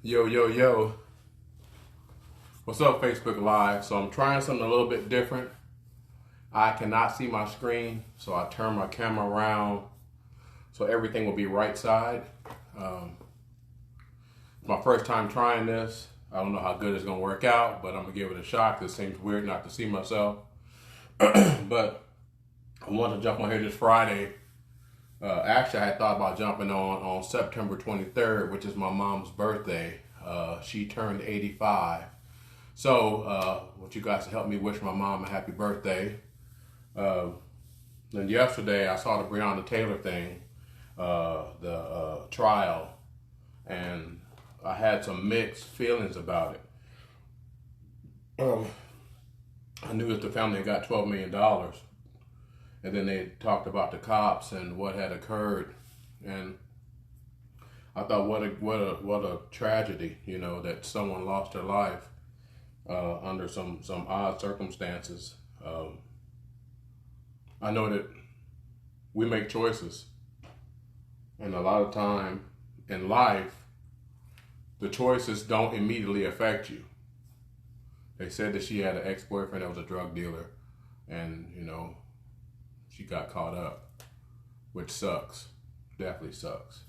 Yo, yo, yo. What's up, Facebook Live? So I'm trying something a little bit different. I cannot see my screen, so I turn my camera around so everything will be right side. It's my first time trying this. I don't know how good it's going to work out, but I'm going to give it a shot. It seems weird not to see myself. But I wanted to jump on here this Friday. Actually, I had thought about jumping on September 23rd, which is my mom's birthday. She turned 85. So, want you guys to help me wish my mom a happy birthday. Then yesterday, I saw the Brianna Taylor thing, the trial, and I had some mixed feelings about it. I knew that the family got $12 million. And then they talked about the cops and what had occurred, and I thought, what a tragedy, that someone lost their life under some odd circumstances. I know that we make choices, and a lot of time in life, the choices don't immediately affect you. They said that she had an ex-boyfriend that was a drug dealer, and she got caught up, which sucks. Definitely sucks.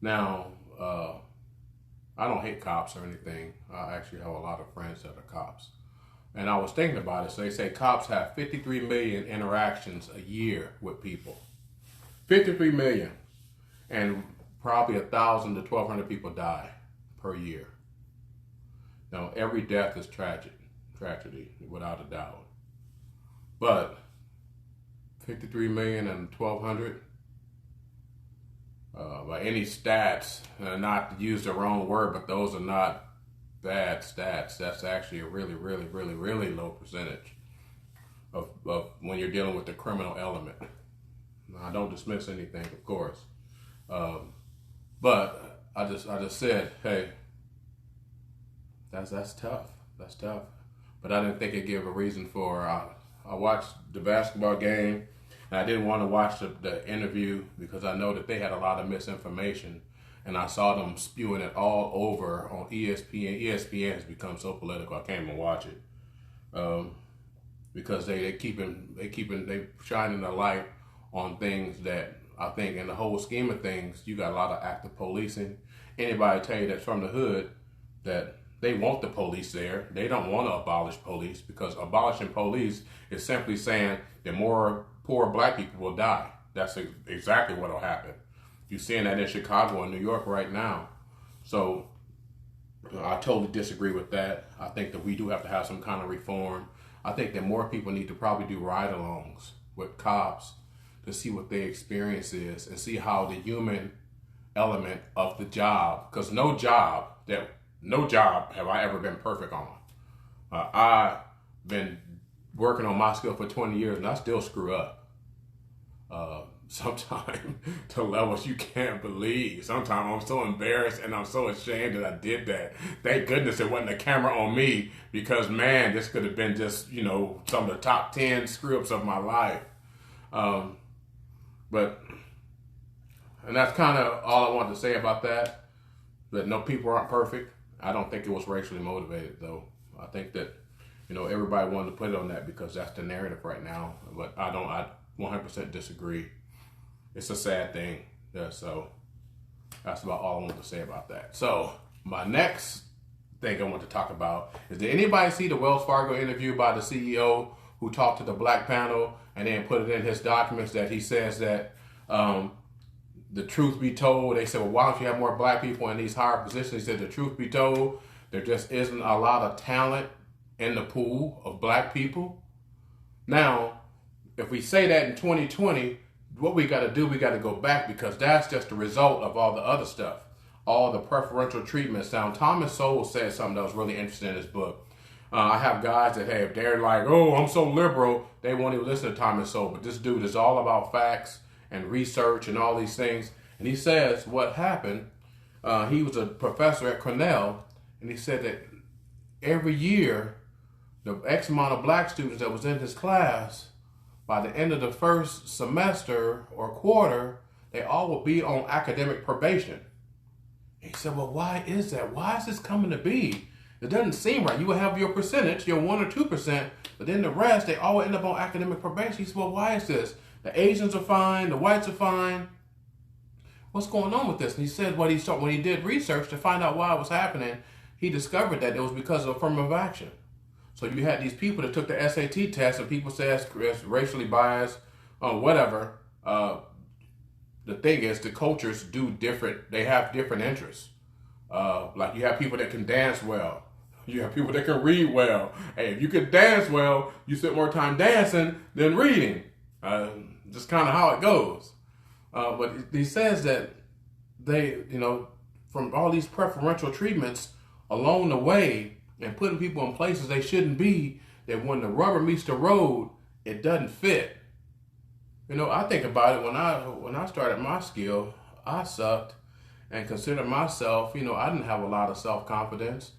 Now, I don't hate cops or anything. I actually have a lot of friends that are cops. And I was thinking about it. So they say cops have 53 million interactions a year with people. 53 million. And probably 1,000 to 1,200 people die per year. Now, every death is tragedy, without a doubt. But 53 million and 1,200, by any stats, not to use the wrong word, but those are not bad stats. That's actually a really, really, really, really low percentage of when you're dealing with the criminal element. Now, I don't dismiss anything, of course, but I just said, hey, that's tough. That's tough. But I didn't think it'd give a reason for. I watched the basketball game, and I didn't want to watch the interview because I know that they had a lot of misinformation, and I saw them spewing it all over on ESPN. ESPN has become so political, I can't even watch it because they shining a light on things that I think, in the whole scheme of things, you got a lot of active policing. Anybody tell you that's from the hood that they want the police there. They don't want to abolish police, because abolishing police is simply saying that more poor black people will die. That's exactly what will happen. You're seeing that in Chicago and New York right now. So I totally disagree with that. I think that we do have to have some kind of reform. I think that more people need to probably do ride-alongs with cops to see what their experience is and see how the human element of the job, because no job have I ever been perfect on. I've been working on my skill for 20 years and I still screw up. Sometimes to levels you can't believe. Sometimes I'm so embarrassed and I'm so ashamed that I did that. Thank goodness there wasn't a camera on me, because man, this could have been just, some of the top 10 screw ups of my life. And that's kind of all I wanted to say about that. That no, people aren't perfect. I don't think it was racially motivated, though. I think that, everybody wanted to put it on that because that's the narrative right now. But I 100% disagree. It's a sad thing. Yeah, so that's about all I want to say about that. So my next thing I want to talk about is, did anybody see the Wells Fargo interview by the CEO who talked to the black panel and then put it in his documents that he says that the truth be told, they said, well, why don't you have more black people in these higher positions? He said, the truth be told, there just isn't a lot of talent in the pool of black people. Now, if we say that in 2020, what we got to do, we got to go back, because that's just the result of all the other stuff, all the preferential treatments. Now, Thomas Sowell said something that was really interesting in his book. I have guys that, hey, if they're like, oh, I'm so liberal, they won't even listen to Thomas Sowell. But this dude is all about facts and research and all these things. And he says what happened, he was a professor at Cornell, and he said that every year, the X amount of black students that was in his class, by the end of the first semester or quarter, they all will be on academic probation. He said, well, why is that? Why is this coming to be? It doesn't seem right. You will have your percentage, your 1 or 2%, but then the rest, they all end up on academic probation. He said, well, why is this? The Asians are fine, the whites are fine. What's going on with this? And he said when he did research to find out why it was happening, he discovered that it was because of affirmative action. So you had these people that took the SAT test and people say it's racially biased, whatever. The thing is, the cultures do different, they have different interests. Like you have people that can dance well. You have people that can read well. Hey, if you can dance well, you spend more time dancing than reading. Just kind of how it goes. But he says that they, from all these preferential treatments along the way and putting people in places they shouldn't be, that when the rubber meets the road, it doesn't fit. I think about it when I started my skill, I sucked and considered myself, I didn't have a lot of self-confidence.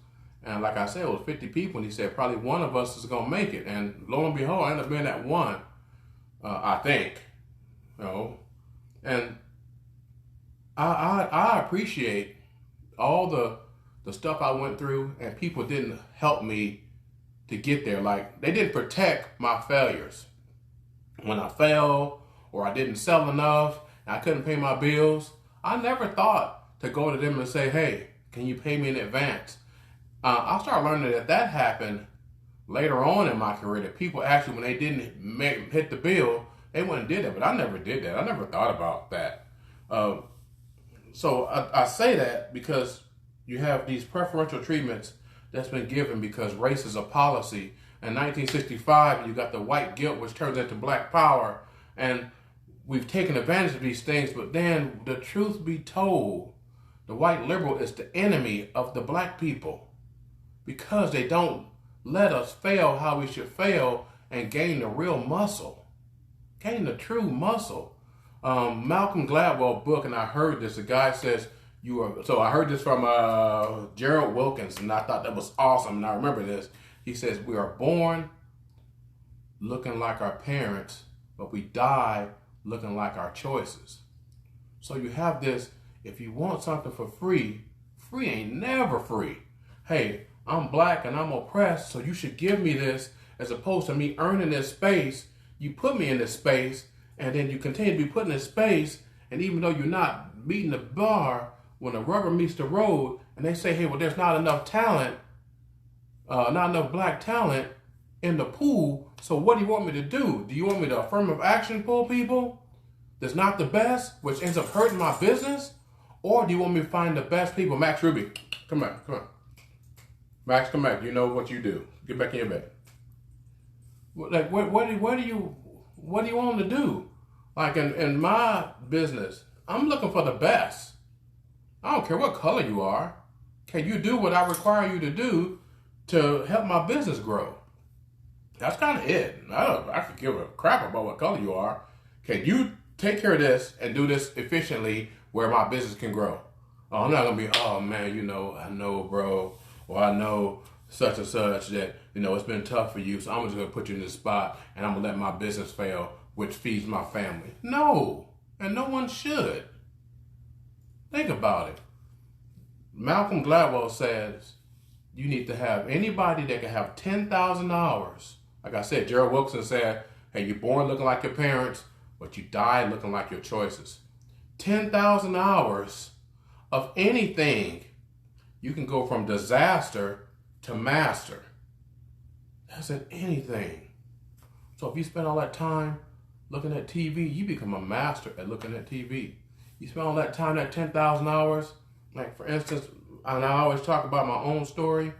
And like I said, it was 50 people, and he said probably one of us is going to make it. And lo and behold, I ended up being that one, I think. And I appreciate all the stuff I went through, and people didn't help me to get there. Like, they didn't protect my failures. When I fell or I didn't sell enough and I couldn't pay my bills, I never thought to go to them and say, hey, can you pay me in advance? I started learning that happened later on in my career, that people actually, when they didn't hit the bill, they went and did it. But I never did that. I never thought about that. So I say that because you have these preferential treatments that's been given because race is a policy. In 1965, you got the white guilt, which turns into black power. And we've taken advantage of these things. But then, the truth be told, the white liberal is the enemy of the black people, because they don't let us fail how we should fail and gain the real muscle, gain the true muscle. Malcolm Gladwell book, and I heard this, the guy says, I heard this from Gerald Wilkins, and I thought that was awesome, and I remember this. He says, we are born looking like our parents, but we die looking like our choices. So you have this, if you want something for free, free ain't never free. Hey, I'm black and I'm oppressed, so you should give me this, as opposed to me earning this space. You put me in this space, and then you continue to be put in this space, and even though you're not meeting the bar, when the rubber meets the road, and they say, hey, well, there's not enough talent, not enough black talent in the pool, so what do you want me to do? Do you want me to affirmative action pull people that's not the best, which ends up hurting my business? Or do you want me to find the best people? Max Ruby, come back, come on. Max, come back. You know what you do. Get back in your bed. Like, what do you want to do? Like, in my business, I'm looking for the best. I don't care what color you are. Can you do what I require you to do to help my business grow? That's kind of it. I could give a crap about what color you are. Can you take care of this and do this efficiently where my business can grow? Oh, I'm not going to be, oh, man, I know, bro. Or I know such and such that, it's been tough for you, so I'm just going to put you in this spot and I'm going to let my business fail, which feeds my family. No, and no one should. Think about it. Malcolm Gladwell says you need to have anybody that can have 10,000 hours. Like I said, Gerald Wilson said, hey, you're born looking like your parents, but you die looking like your choices. 10,000 hours of anything. You can go from disaster to master. That's in anything. So if you spend all that time looking at TV, you become a master at looking at TV. You spend all that time, that 10,000 hours, like for instance, and I always talk about my own story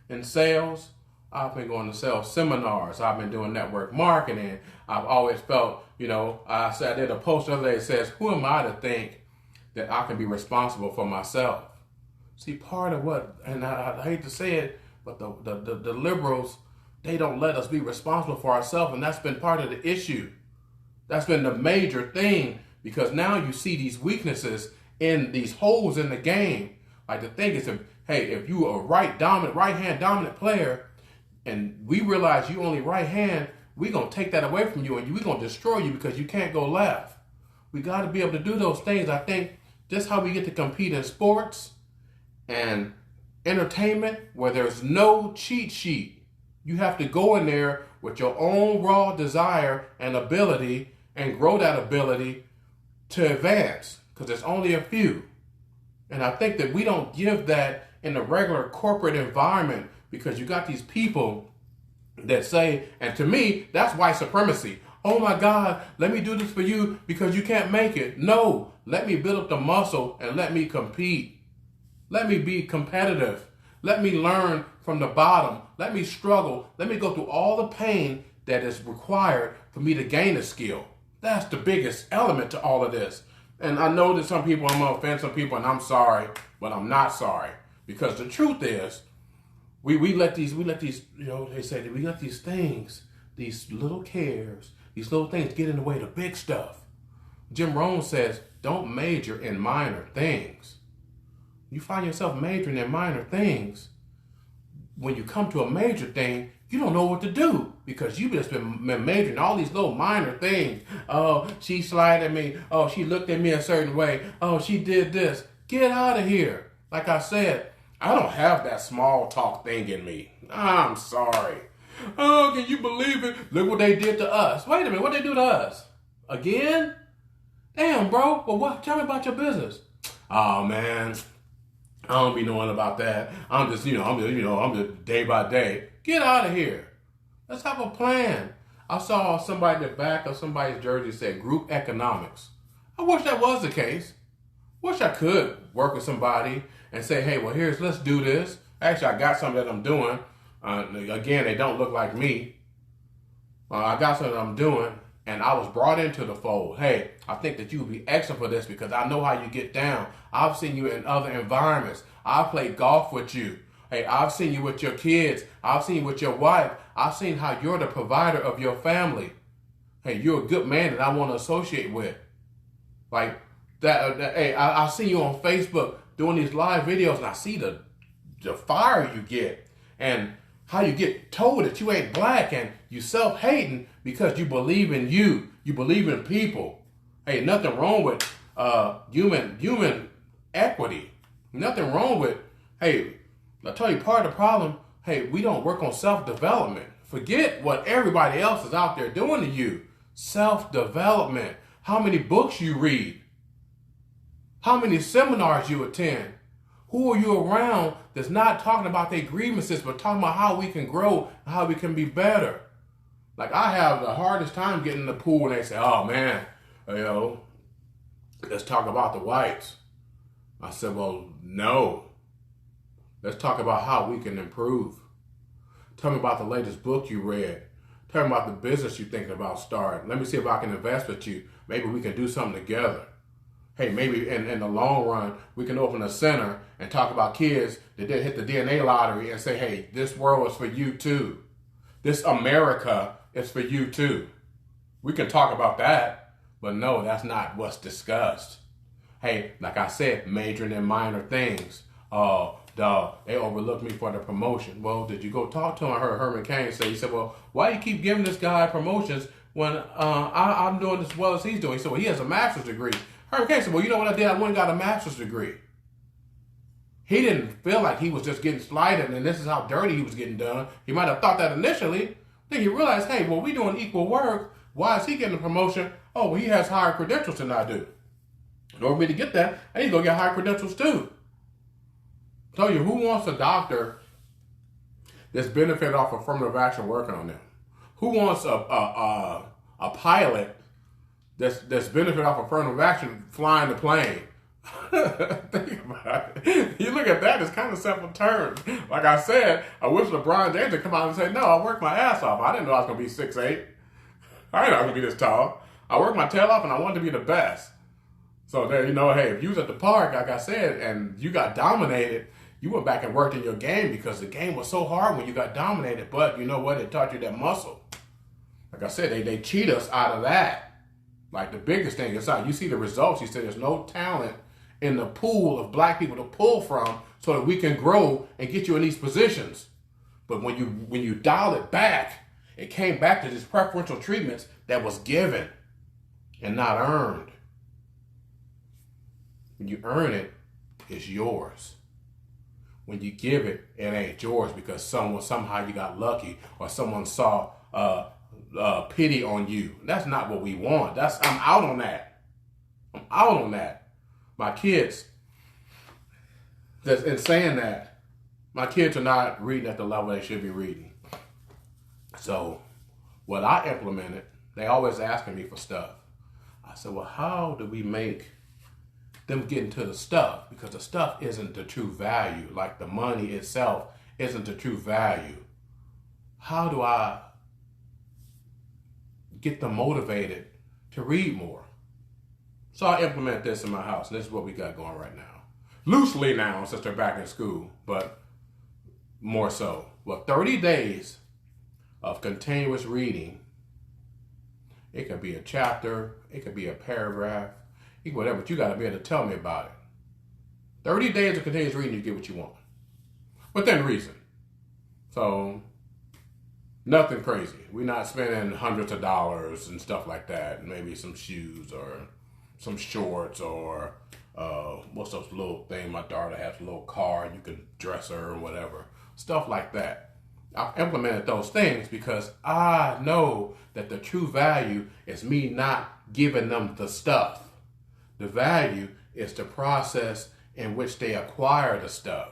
in sales. I've been going to sales seminars. I've been doing network marketing. I've always felt, I did a post the other day that says, who am I to think that I can be responsible for myself? See, part of what, and I hate to say it, but the liberals, they don't let us be responsible for ourselves, and that's been part of the issue. That's been the major thing, because now you see these weaknesses in these holes in the game. Like the thing is, if you are right hand dominant player, and we realize you only right hand, we're going to take that away from you, and we're going to destroy you because you can't go left. We got to be able to do those things. I think just how we get to compete in sports and entertainment where there's no cheat sheet. You have to go in there with your own raw desire and ability and grow that ability to advance, because there's only a few. And I think that we don't give that in the regular corporate environment, because you got these people that say, and to me, that's white supremacy. Oh my God, let me do this for you because you can't make it. No, let me build up the muscle and let me compete. Let me be competitive. Let me learn from the bottom. Let me struggle. Let me go through all the pain that is required for me to gain a skill. That's the biggest element to all of this. And I know that some people, I'm going to offend some people, and I'm sorry, but I'm not sorry. Because the truth is, we let these, they say that we let these things, these little cares, these little things get in the way of the big stuff. Jim Rohn says, don't major in minor things. You find yourself majoring in minor things. When you come to a major thing, you don't know what to do, because you've just been majoring in all these little minor things. Oh, she slided me. Oh, she looked at me a certain way. Oh, she did this. Get out of here. Like I said, I don't have that small talk thing in me. I'm sorry. Oh, can you believe it? Look what they did to us. Wait a minute, what they do to us? Again? Damn, bro. Well, what? Tell me about your business. Oh, man. I don't be knowing about that. I'm just day by day. Get out of here. Let's have a plan. I saw somebody in the back of somebody's jersey said group economics. I wish that was the case. Wish I could work with somebody and say, hey, well, let's do this. Actually, I got something that I'm doing. Again, they don't look like me. I got something I'm doing, and I was brought into the fold. Hey, I think that you would be excellent for this because I know how you get down. I've seen you in other environments. I've played golf with you. Hey, I've seen you with your kids. I've seen you with your wife. I've seen how you're the provider of your family. Hey, you're a good man that I want to associate with. Like that. Hey, I see you on Facebook doing these live videos, and I see the fire you get, and how you get told that you ain't black, and you self-hating because you believe in you. You believe in people. Hey, nothing wrong with human equity. Nothing wrong with, hey, I'll tell you part of the problem, hey, we don't work on self-development. Forget what everybody else is out there doing to you. Self-development. How many books you read? How many seminars you attend? Who are you around that's not talking about their grievances, but talking about how we can grow and how we can be better? Like, I have the hardest time getting in the pool and they say, oh man, let's talk about the whites. I said, well, no. Let's talk about how we can improve. Tell me about the latest book you read. Tell me about the business you're thinking about starting. Let me see if I can invest with you. Maybe we can do something together. Hey, maybe in the long run, we can open a center and talk about kids that did hit the DNA lottery and say, hey, this world is for you too. This America is for you too. We can talk about that, but no, that's not what's discussed. Hey, like I said, majoring in minor things. They overlooked me for the promotion. Well, did you go talk to him? I heard Herman Cain say, he said, well, why do you keep giving this guy promotions when I'm doing as well as he's doing? He said, well, he has a master's degree. Herman Cain said, well, you know what I did? I went and got a master's degree. He didn't feel like he was just getting slighted and this is how dirty he was getting done. He might have thought that initially. Then he realized, hey, well, we doing equal work. Why is he getting a promotion? Oh, well, he has higher credentials than I do. In order for me to get that, I need to go get higher credentials too. Tell you, who wants a doctor that's benefited off affirmative action working on them? Who wants a pilot that's benefited off affirmative action flying the plane? Think about it. You look at that, it's kind of simple terms. Like I said, I wish LeBron James would come out and say, no, I worked my ass off. I didn't know I was going to be 6'8". I didn't know I was going to be this tall. I worked my tail off and I wanted to be the best. So there, hey, if you was at the park, like I said, and you got dominated, you went back and worked in your game because the game was so hard when you got dominated. But you know what? It taught you that muscle. Like I said, they cheat us out of that. Like the biggest thing is you see the results. You said there's no talent in the pool of black people to pull from so that we can grow and get you in these positions. But when you dial it back, it came back to these preferential treatments that was given and not earned. When you earn it, it's yours. when you give it, it ain't yours because somehow you got lucky or someone saw pity on you. That's not what we want. I'm out on that. I'm out on that. My kids, in saying that, my kids are not reading at the level they should be reading. So what I implemented, they always asking me for stuff. I said, well, how do we make them get into the stuff? Because the stuff isn't the true value. Like the money itself isn't the true value. How do I get them motivated to read more? So I implement this in my house, and this is what we got going right now. Loosely now, since they're back in school, but more so. Well, 30 days of continuous reading. It could be a chapter, it could be a paragraph, it could whatever, but you got to be able to tell me about it. 30 days of continuous reading, you get what you want. Within reason. So, nothing crazy. We're not spending hundreds of dollars and stuff like that. Maybe some shoes or some shorts or what's those little thing? My daughter has a little car and you can dress her or whatever. Stuff like that. I've implemented those things because I know that the true value is me not giving them the stuff. The value is the process in which they acquire the stuff.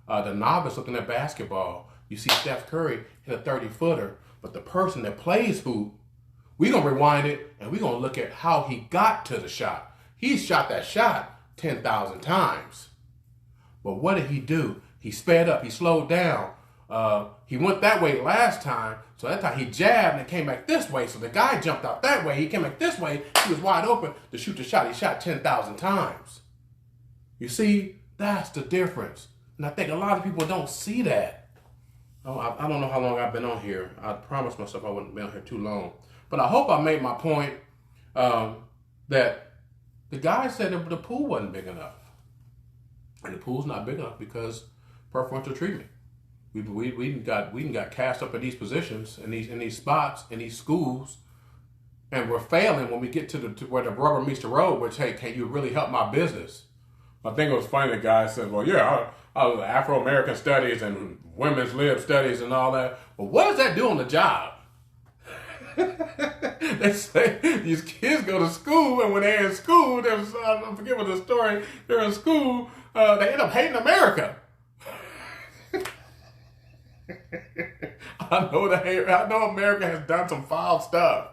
The novice looking at basketball, you see Steph Curry hit a 30-footer, but the person that plays hoop, we're going to rewind it and we're going to look at how he got to the shot. He shot that shot 10,000 times. But what did he do? He sped up, he slowed down. He went that way last time, so that time he jabbed and came back this way. So the guy jumped out that way, he came back this way, he was wide open to shoot the shot. He shot 10,000 times. You see, that's the difference. And I think a lot of people don't see that. Oh, I don't know how long I've been on here. I promised myself I wouldn't be on here too long. But I hope I made my point that the guy said that the pool wasn't big enough. And the pool's not big enough because preferential treatment. We got cast up in these positions, in these spots, in these schools, and we're failing when we get to where the rubber meets the road, which, hey, can you really help my business? I think it was funny, the guy said, well, yeah, I was Afro-American studies and women's lib studies and all that. Well, what does that do on the job? They say these kids go to school, and when they're in school, I forget what the story, they're in school, they end up hating America. I know America has done some foul stuff.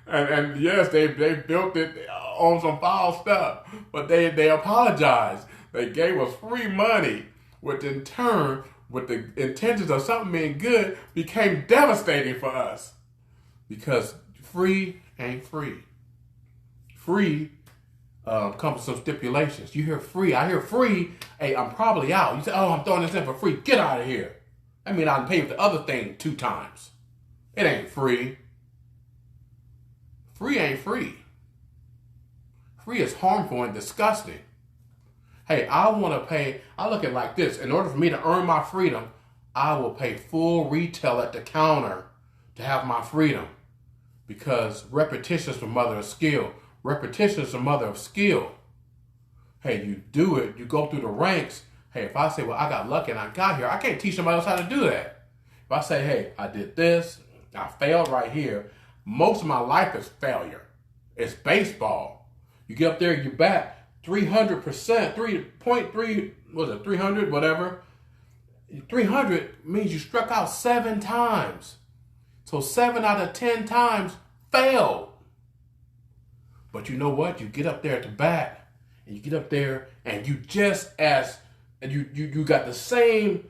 And yes, they built it on some foul stuff. But they apologized. They gave us free money, which in turn, with the intentions of something being good, became devastating for us. Because free ain't free. Free comes with some stipulations. You hear free, I hear free, hey, I'm probably out. You say, oh, I'm throwing this in for free. Get out of here. I mean, I can pay for the other thing 2 times. It ain't free. Free ain't free. Free is harmful and disgusting. Hey, I want to pay, I look at it like this. In order for me to earn my freedom, I will pay full retail at the counter to have my freedom. Because repetition is the mother of skill. Repetition is the mother of skill. Hey, you do it, you go through the ranks. Hey, if I say, well, I got lucky and I got here, I can't teach somebody else how to do that. If I say, hey, I did this, I failed right here, most of my life is failure. It's baseball. You get up there, you bat 300%, 3.3, was it 300, whatever. 300 means you struck out 7 times. So 7 out of 10 times failed. But you know what? You get up there at the bat, and you get up there, and you just as, and you got the same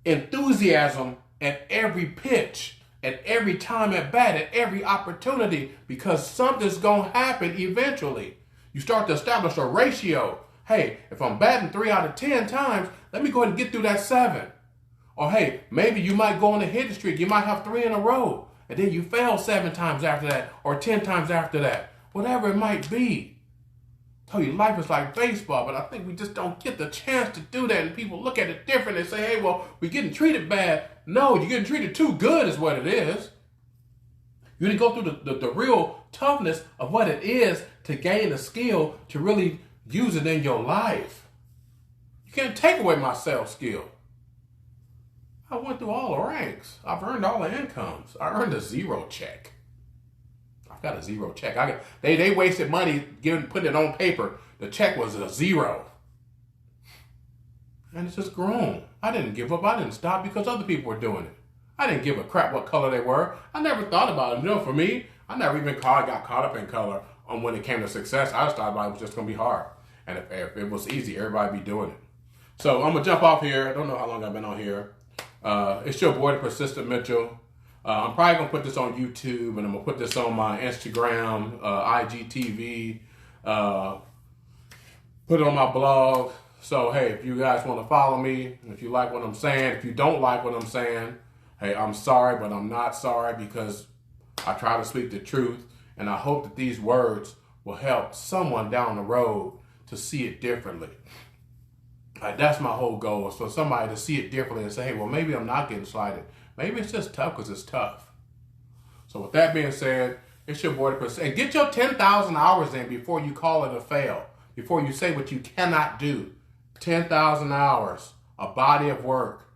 enthusiasm at every pitch, at every time at bat, at every opportunity, because something's going to happen eventually. You start to establish a ratio. Hey, if I'm batting 3 out of 10 times, let me go ahead and get through that 7. Or hey, maybe you might go on a hitting streak. You might have 3 in a row, and then you fail 7 times after that, or 10 times after that. Whatever it might be. I tell you, life is like baseball, but I think we just don't get the chance to do that, and people look at it different and say, hey, well, we're getting treated bad. No, you're getting treated too good is what it is. You need to go through the real toughness of what it is to gain the skill to really use it in your life. You can't take away my sales skill. I went through all the ranks. I've earned all the incomes. I earned a zero check. I've got a zero check. They wasted money putting it on paper. The check was a zero. And it's just grown. I didn't give up. I didn't stop because other people were doing it. I didn't give a crap what color they were. I never thought about it. You know, for me, I never even got caught up in color when it came to success. I just thought about it was just going to be hard. And if it was easy, everybody would be doing it. So I'm going to jump off here. I don't know how long I've been on here. It's your boy, the Persistent Mitchell. I'm probably going to put this on YouTube, and I'm going to put this on my Instagram, IGTV, put it on my blog. So, hey, if you guys want to follow me, if you like what I'm saying, if you don't like what I'm saying, hey, I'm sorry, but I'm not sorry because I try to speak the truth, and I hope that these words will help someone down the road to see it differently. That's my whole goal, is for somebody to see it differently and say, hey, well, maybe I'm not getting slighted. Maybe it's just tough because it's tough. So with that being said, it's your boy, and get your 10,000 hours in before you call it a fail, before you say what you cannot do. 10,000 hours, a body of work.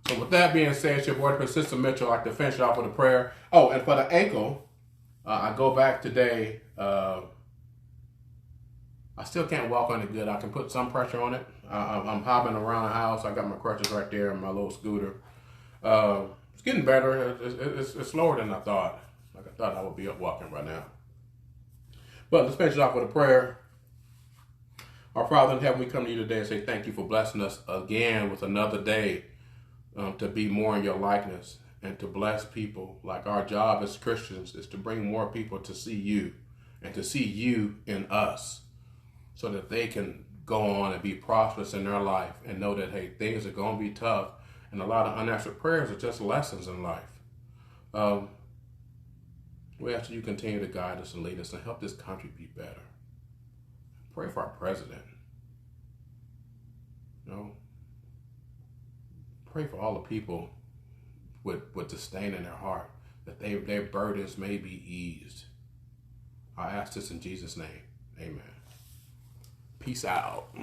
So with that being said, it's your boy, Persistent Mitchell. I'd like to finish off with a prayer. Oh, and for the ankle, I go back today. I still can't walk on it good. I can put some pressure on it. I'm hopping around the house. I got my crutches right there and my little scooter. It's getting better. It's slower than I thought. Like I thought I would be up walking right now. But let's finish off with a prayer. Our Father in heaven, we come to you today and say thank you for blessing us again with another day to be more in your likeness and to bless people. Like our job as Christians is to bring more people to see you and to see you in us so that they can go on and be prosperous in their life and know that, hey, things are going to be tough and a lot of unanswered prayers are just lessons in life. We ask that you continue to guide us and lead us and help this country be better. Pray for our president. Pray for all the people with disdain in their heart, that their burdens may be eased. I ask this in Jesus' name. Amen. Peace out.